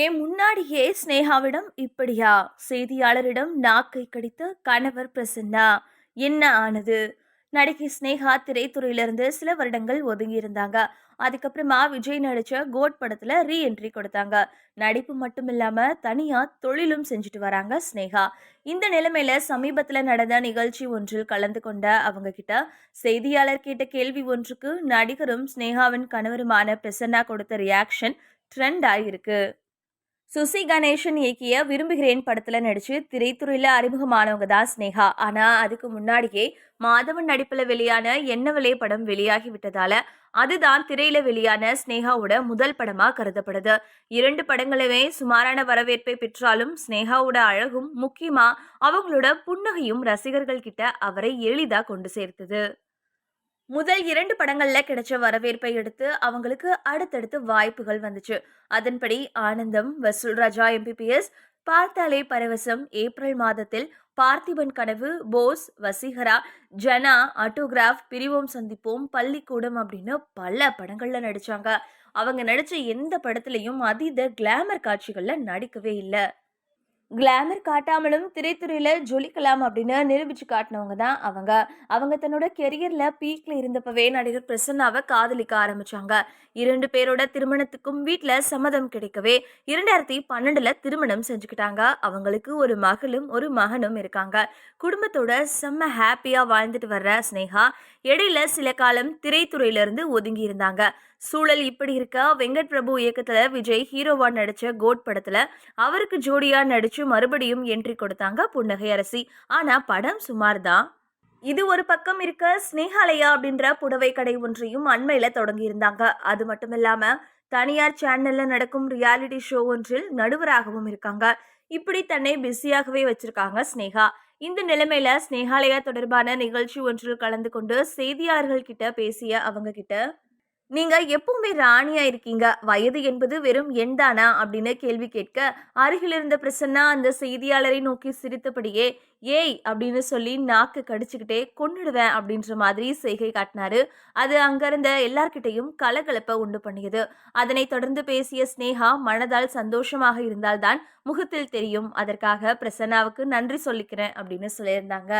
என் முன்னாடியே ஸ்னேகாவிடம் இப்படியா? செய்தியாளரிடம் நாக்கை கடித்த கணவர் பிரசன்னா. என்ன ஆனது? நடிகை ஸ்னேகா திரைத்துறையிலிருந்து சில வருடங்கள் ஒதுங்கி இருந்தாங்க. அதுக்கப்புறமா விஜய் நடிச்ச கோட் படத்துல ரீஎன்ட்ரி கொடுத்தாங்க. நடிப்பு மட்டும் இல்லாம தனியா தொழிலும் செஞ்சுட்டு வராங்க ஸ்னேகா. இந்த நிலைமையில சமீபத்துல நடந்த நிகழ்ச்சி ஒன்றில் கலந்து கொண்ட அவங்க கிட்ட செய்தியாளர் கேட்ட கேள்வி ஒன்றுக்கு நடிகரும் ஸ்னேகாவின் கணவருமான பிரசன்னா கொடுத்த ரியாக்ஷன் ட்ரெண்ட் ஆயிருக்கு. சுசி கணேசன் இயக்கிய விரும்புகிறேன் படத்துல நடிச்சு திரைத்துறையில அறிமுகமானவங்க தான் ஸ்னேகா. ஆனா அதுக்கு முன்னாடியே மாதவன் நடிப்புல வெளியான என்னவளே படம் வெளியாகி விட்டதால அதுதான் திரையில வெளியான ஸ்னேகாவோட முதல் படமா கருதப்படுது. இரண்டு படங்களுமே சுமாரான வரவேற்பை பெற்றாலும் ஸ்னேகாவோட அழகும் முக்கியமா அவங்களோட புன்னகையும் ரசிகர்கள் கிட்ட அவரை எளிதா கொண்டு சேர்த்தது. முதல் 2 படங்கள்ல கிடைச்ச வரவேற்பை அடுத்து அவங்களுக்கு அடுத்தடுத்து வாய்ப்புகள் வந்துச்சு. அதன்படி ஆனந்தம், வசூல் ராஜா எம்பிபிஎஸ், பார்த்தாலே பரவசம், ஏப்ரல் மாதத்தில் பார்த்திபன் கனவு, போஸ், வசீகரா, ஜனா, ஆட்டோகிராஃப், பிரிவோம் சந்திப்போம், பள்ளிக்கூடம் அப்படின்னு பல படங்கள்ல நடிச்சாங்க. அவங்க நடிச்ச எந்த படத்திலையும் அதீத கிளாமர் காட்சிகள்ல நடிக்கவே இல்லை. கிளாமர் காட்டாமலும் திரைத்துறையில ஜொலிக்கலாம் அப்படின்னு நிரூபிச்சு காட்டினவங்க தான் அவங்க. அவங்க தன்னோட கெரியர்ல பீக்ல இருந்தப்பவே நடிகர் பிரசன்னாவை காதலிக்க ஆரம்பிச்சாங்க. 2 பேரோட திருமணத்துக்கும் வீட்டுல சம்மதம் கிடைக்கவே 2012 திருமணம் செஞ்சுக்கிட்டாங்க. அவங்களுக்கு ஒரு மகளும் ஒரு மகனும் இருக்காங்க. குடும்பத்தோட செம்ம ஹாப்பியா வாழ்ந்துட்டு வர்ற ஸ்னேகா இடையில சில காலம் திரைத்துறையில இருந்து ஒதுங்கி இருந்தாங்க. சூழல் இப்படி இருக்க வெங்கட் பிரபு இயக்கத்துல விஜய் ஹீரோவா நடிச்ச கோட் படத்துல அவருக்கு ஜோடியா நடிச்சு மறுபடியும் என்ட்ரி கொடுத்தாங்க புன்னகை அரசி. ஆனா படம் சுமார் தான். இது ஒரு பக்கம் இருக்க ஸ்னேகாலயா அப்படின்ற புடவை கடை ஒன்றையும் அண்மையில தொடங்கி இருந்தாங்க. அது மட்டும் இல்லாம தனியார் சேனல்ல நடக்கும் ரியாலிட்டி ஷோ ஒன்றில் நடுவராகவும் இருக்காங்க. இப்படி தன்னை பிஸியாகவே வச்சிருக்காங்க ஸ்னேகா. இந்த நிலைமையில ஸ்னேகாலயா தொடர்பான நிகழ்ச்சி ஒன்றில் கலந்து கொண்டு செய்தியாளர்கள் கிட்ட பேசிய அவங்க கிட்ட நீங்க எப்பவுமே ராணியா இருக்கீங்க. வயது என்பது வெறும் எண் தானா அப்படின்னு கேள்வி கேட்க, அருகில் இருந்த பிரசன்னா அந்த செய்தியாளரை நோக்கி சிரித்தபடியே ஏய் அப்படின்னு சொல்லி நாக்கு கடிச்சுக்கிட்டே கொன்னுடுவேன் அப்படின்ற மாதிரி செய்கை காட்டினாரு. அது அங்க இருந்த எல்லார்கிட்டையும் கலகலப்பை உண்டு பண்ணியது. அதனைத் தொடர்ந்து பேசிய ஸ்னேகா மனதால் சந்தோஷமாக இருந்தால்தான் முகத்தில் தெரியும். அதற்காக பிரசன்னாவுக்கு நன்றி சொல்லிக்கிறேன் அப்படின்னு சொல்லியிருந்தாங்க.